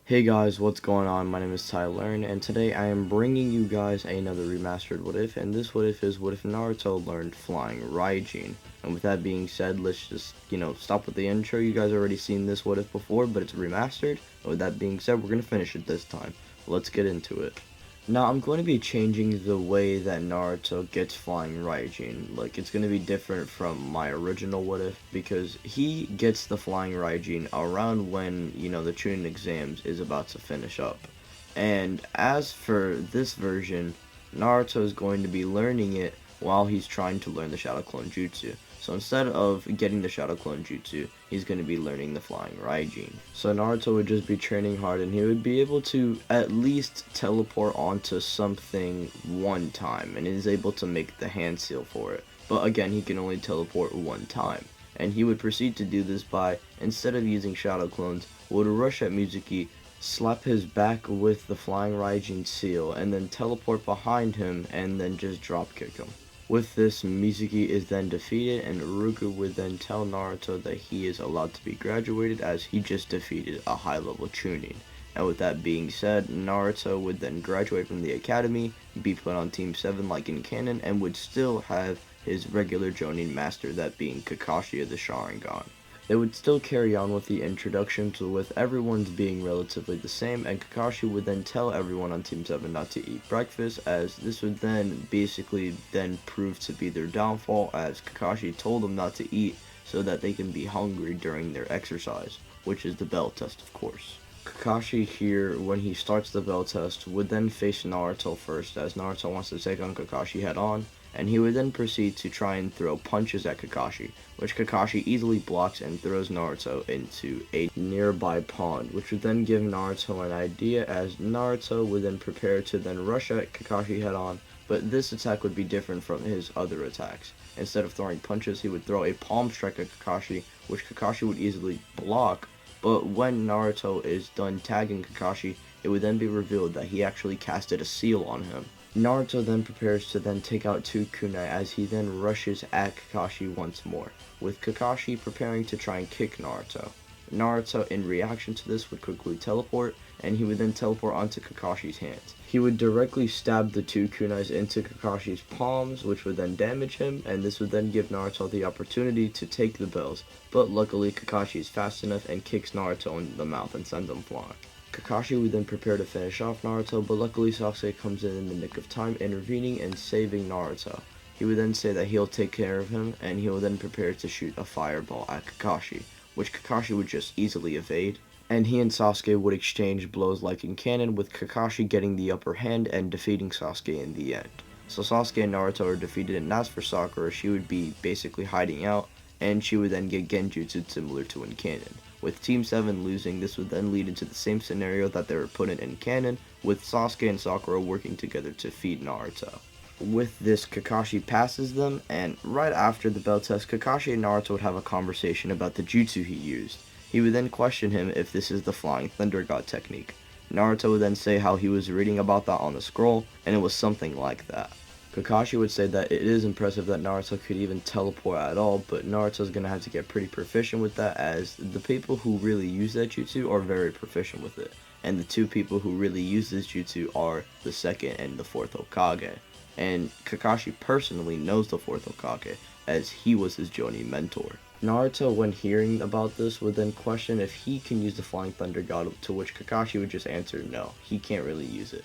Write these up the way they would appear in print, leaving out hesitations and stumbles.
Hey guys, what's going on? My name is Tylearn, and today I am bringing you guys another remastered What If, and this What If is What If Naruto learned flying RAIJIN. And with that being said, let's just, stop with the intro. You guys already seen this What If before, but it's remastered. And with that being said, we're going to finish it this time. Let's get into it. Now, I'm going to be changing the way that Naruto gets flying RAIJIN. Like, it's going to be different from my original What If, because he gets the flying RAIJIN around when, the Chunin exams is about to finish up. And as for this version, Naruto is going to be learning it while he's trying to learn the Shadow Clone Jutsu. So instead of getting the Shadow Clone Jutsu, he's going to be learning the Flying RAIJIN. So Naruto would just be training hard, and he would be able to at least teleport onto something one time, and is able to make the hand seal for it. But again, he can only teleport one time. And he would proceed to do this by, instead of using Shadow Clones, would rush at Mizuki, slap his back with the Flying RAIJIN seal, and then teleport behind him, and then just dropkick him. With this, Mizuki is then defeated, and Iruka would then tell Naruto that he is allowed to be graduated as he just defeated a high-level Chunin. And with that being said, Naruto would then graduate from the academy, be put on Team 7 like in canon, and would still have his regular Jonin master, that being Kakashi of the Sharingan. They would still carry on with the introductions, with everyone's being relatively the same, and Kakashi would then tell everyone on Team 7 not to eat breakfast, as this would then basically prove to be their downfall, as Kakashi told them not to eat so that they can be hungry during their exercise, which is the bell test, of course. Kakashi here, when he starts the bell test, would then face Naruto first, as Naruto wants to take on Kakashi head on, and he would then proceed to try and throw punches at Kakashi, which Kakashi easily blocks and throws Naruto into a nearby pond, which would then give Naruto an idea, as Naruto would then prepare to then rush at Kakashi head on, but this attack would be different from his other attacks. Instead of throwing punches, he would throw a palm strike at Kakashi, which Kakashi would easily block, but when Naruto is done tagging Kakashi, it would then be revealed that he actually casted a seal on him. Naruto then prepares to then take out two kunai, as he then rushes at Kakashi once more, with Kakashi preparing to try and kick Naruto. Naruto, in reaction to this, would quickly teleport, and he would then teleport onto Kakashi's hands. He would directly stab the two kunais into Kakashi's palms, which would then damage him, and this would then give Naruto the opportunity to take the bells, but luckily Kakashi is fast enough and kicks Naruto in the mouth and sends him flying. Kakashi would then prepare to finish off Naruto, but luckily Sasuke comes in the nick of time, intervening and saving Naruto. He would then say that he'll take care of him, and he will then prepare to shoot a fireball at Kakashi, which Kakashi would just easily evade, and he and Sasuke would exchange blows like in canon, with Kakashi getting the upper hand and defeating Sasuke in the end. So Sasuke and Naruto are defeated, and as for Sakura, she would be basically hiding out, and she would then get genjutsu similar to in canon. With Team 7 losing, this would then lead into the same scenario that they were put in canon, with Sasuke and Sakura working together to defeat Naruto. With this, Kakashi passes them, and right after the bell test, Kakashi and Naruto would have a conversation about the jutsu he used. He would then question him if this is the Flying Thunder God technique. Naruto would then say how he was reading about that on the scroll, and it was something like that. Kakashi would say that it is impressive that Naruto could even teleport at all, but Naruto's gonna have to get pretty proficient with that, as the people who really use that jutsu are very proficient with it. And the two people who really use this jutsu are the second and the fourth Hokage. And Kakashi personally knows the fourth Hokage, as he was his Jonin mentor. Naruto, when hearing about this, would then question if he can use the Flying Thunder God, to which Kakashi would just answer no, he can't really use it.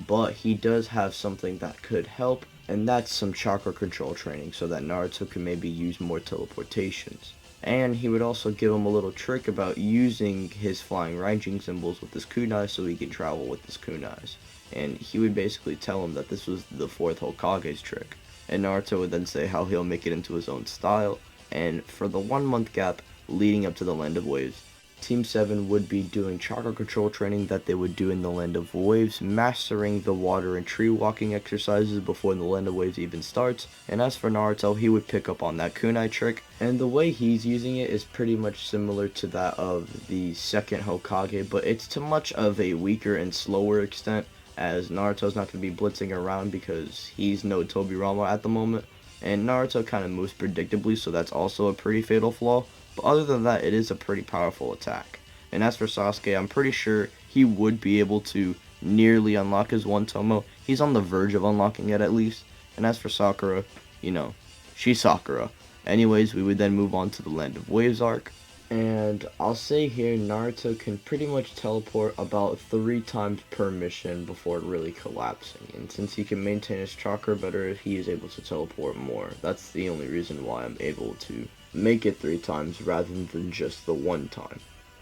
But he does have something that could help, and that's some chakra control training, so that Naruto can maybe use more teleportations. And he would also give him a little trick about using his flying RAIJIN symbols with his kunai so he can travel with his kunais. And he would basically tell him that this was the fourth Hokage's trick. And Naruto would then say how he'll make it into his own style, and for the 1 month gap leading up to the Land of Waves, Team 7 would be doing chakra control training that they would do in the Land of Waves, mastering the water and tree walking exercises before the Land of Waves even starts. And as for Naruto, he would pick up on that kunai trick, and the way he's using it is pretty much similar to that of the second Hokage, but it's to much of a weaker and slower extent, as Naruto's not going to be blitzing around because he's no Tobirama at the moment, and Naruto kind of moves predictably, so that's also a pretty fatal flaw. But other than that, it is a pretty powerful attack. And as for Sasuke, I'm pretty sure he would be able to nearly unlock his one Tomo. He's on the verge of unlocking it at least. And as for Sakura, you know, she's Sakura. Anyways, we would then move on to the Land of Waves arc. And I'll say here, Naruto can pretty much teleport about 3 times per mission before really collapsing. And since he can maintain his chakra better, he is able to teleport more. That's the only reason why I'm able to make it 3 times rather than just the 1 time.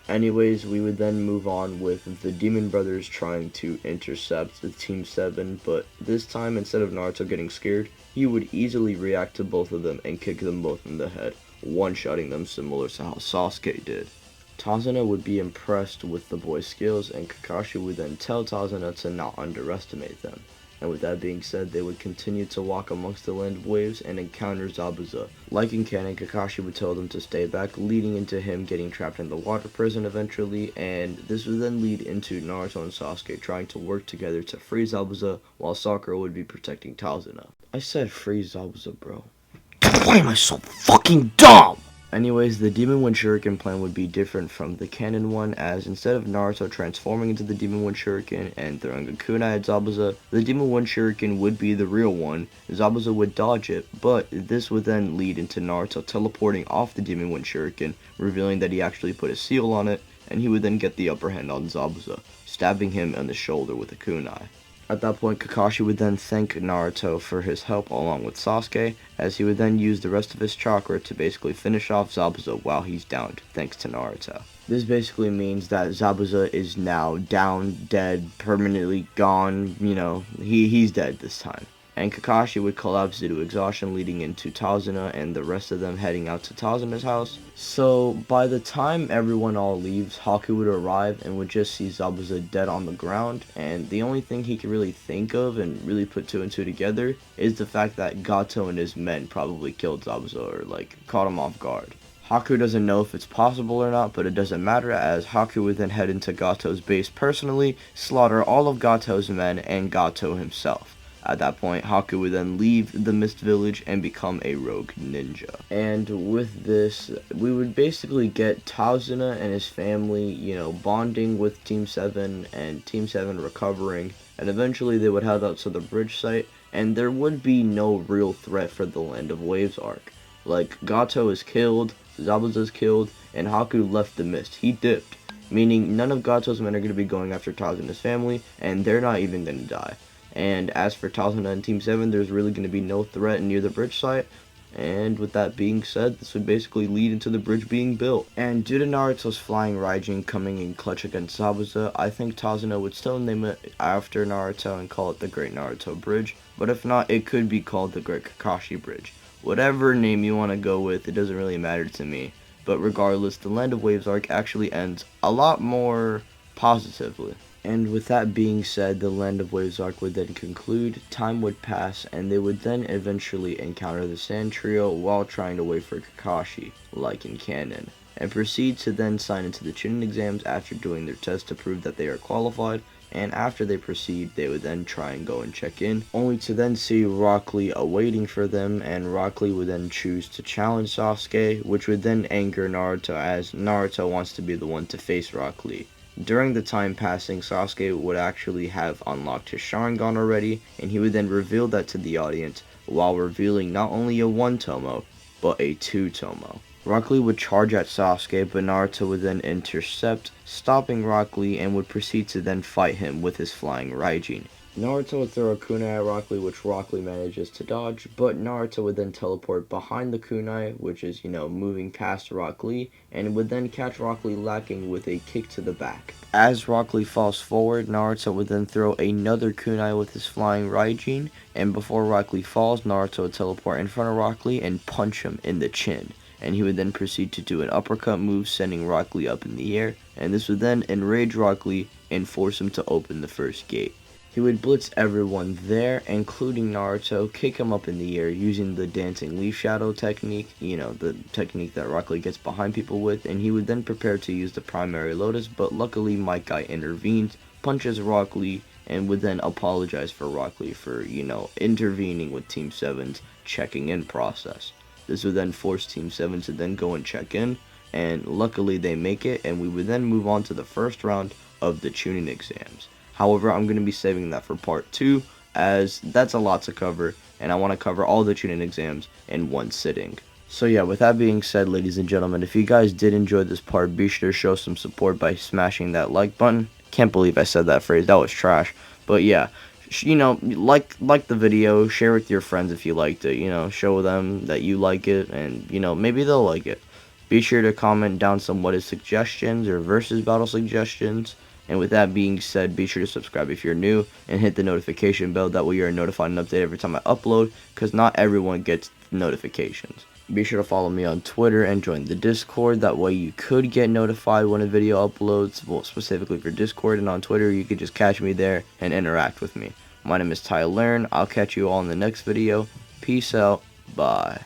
Anyways, we would then move on with the Demon Brothers trying to intercept the Team 7, but this time, instead of Naruto getting scared, he would easily react to both of them and kick them both in the head, one-shotting them similar to how Sasuke did. Tazuna would be impressed with the boys' skills, and Kakashi would then tell Tazuna to not underestimate them. And with that being said, they would continue to walk amongst the Land of Waves and encounter Zabuza. Like in canon, Kakashi would tell them to stay back, leading into him getting trapped in the water prison eventually, and this would then lead into Naruto and Sasuke trying to work together to free Zabuza, while Sakura would be protecting Tazuna. I said free Zabuza, bro. Why am I so fucking dumb? Anyways, the Demon Wind Shuriken plan would be different from the canon one, as instead of Naruto transforming into the Demon Wind Shuriken and throwing a kunai at Zabuza, the Demon Wind Shuriken would be the real one. Zabuza would dodge it, but this would then lead into Naruto teleporting off the Demon Wind Shuriken, revealing that he actually put a seal on it, and he would then get the upper hand on Zabuza, stabbing him on the shoulder with a kunai. At that point, Kakashi would then thank Naruto for his help along with Sasuke, as he would then use the rest of his chakra to basically finish off Zabuza while he's downed, thanks to Naruto. This basically means that Zabuza is now down, dead, permanently gone, he's dead this time. And Kakashi would collapse due to exhaustion, leading into Tazuna and the rest of them heading out to Tazuna's house. So by the time everyone all leaves, Haku would arrive and would just see Zabuza dead on the ground, and the only thing he could really think of and really put 2 and 2 together is the fact that Gato and his men probably killed Zabuza or caught him off guard. Haku doesn't know if it's possible or not, but it doesn't matter, as Haku would then head into Gato's base personally, slaughter all of Gato's men and Gato himself. At that point, Haku would then leave the Mist Village and become a rogue ninja. And with this, we would basically get Tazuna and his family, bonding with Team 7 and Team 7 recovering, and eventually they would head out to the bridge site, and there would be no real threat for the Land of Waves arc. Gato is killed, Zabuza is killed, and Haku left the mist. He dipped, meaning none of Gato's men are going to be going after Tazuna's family, and they're not even going to die. And as for Tazuna and Team 7, there's really going to be no threat near the bridge site. And with that being said, this would basically lead into the bridge being built. And due to Naruto's flying RAIJIN coming in clutch against Zabuza, I think Tazuna would still name it after Naruto and call it the Great Naruto Bridge. But if not, it could be called the Great Kakashi Bridge. Whatever name you want to go with, it doesn't really matter to me. But regardless, the Land of Waves arc actually ends a lot more positively. And with that being said, the Land of Waves arc would then conclude, time would pass, and they would then eventually encounter the Sand Trio while trying to wait for Kakashi, like in canon, and proceed to then sign into the Chunin exams after doing their test to prove that they are qualified, and after they proceed, they would then try and go and check in, only to then see Rock Lee awaiting for them, and Rock Lee would then choose to challenge Sasuke, which would then anger Naruto, as Naruto wants to be the one to face Rock Lee. During the time passing, Sasuke would actually have unlocked his Sharingan already, and he would then reveal that to the audience, while revealing not only a 1-tomo, but a 2-tomo. Rock Lee would charge at Sasuke, but Naruto would then intercept, stopping Rock Lee, and would proceed to then fight him with his flying RAIJIN. Naruto would throw a kunai at Rock Lee, which Rock Lee manages to dodge, but Naruto would then teleport behind the kunai, which is, moving past Rock Lee, and would then catch Rock Lee lacking with a kick to the back. As Rock Lee falls forward, Naruto would then throw another kunai with his flying RAIJIN, and before Rock Lee falls, Naruto would teleport in front of Rock Lee and punch him in the chin. And he would then proceed to do an uppercut move, sending Rock Lee up in the air, and this would then enrage Rock Lee and force him to open the first gate. He would blitz everyone there, including Naruto, kick him up in the air using the dancing leaf shadow technique, the technique that Rock Lee gets behind people with, and he would then prepare to use the primary lotus, but luckily Might Guy intervenes, punches Rock Lee, and would then apologize for Rock Lee for, intervening with Team 7's checking in process. This would then force Team 7 to then go and check in, and luckily they make it, and we would then move on to the first round, of the tuning exams. However, I'm going to be saving that for part 2, as that's a lot to cover, and I want to cover all the tuning exams in one sitting. So yeah, with that being said, ladies and gentlemen, if you guys did enjoy this part, be sure to show some support by smashing that like button. Can't believe I said that phrase, that was trash. But yeah, you know, like the video, share with your friends if you liked it, you know, show them that you like it, and you know, maybe they'll like it. Be sure to comment down some what if suggestions or versus battle suggestions. And with that being said, be sure to subscribe if you're new and hit the notification bell. That way you are notified and updated every time I upload, because not everyone gets notifications. Be sure to follow me on Twitter and join the Discord. That way you could get notified when a video uploads, well, specifically for Discord. And on Twitter, you could just catch me there and interact with me. My name is Tylearn. I'll catch you all in the next video. Peace out. Bye.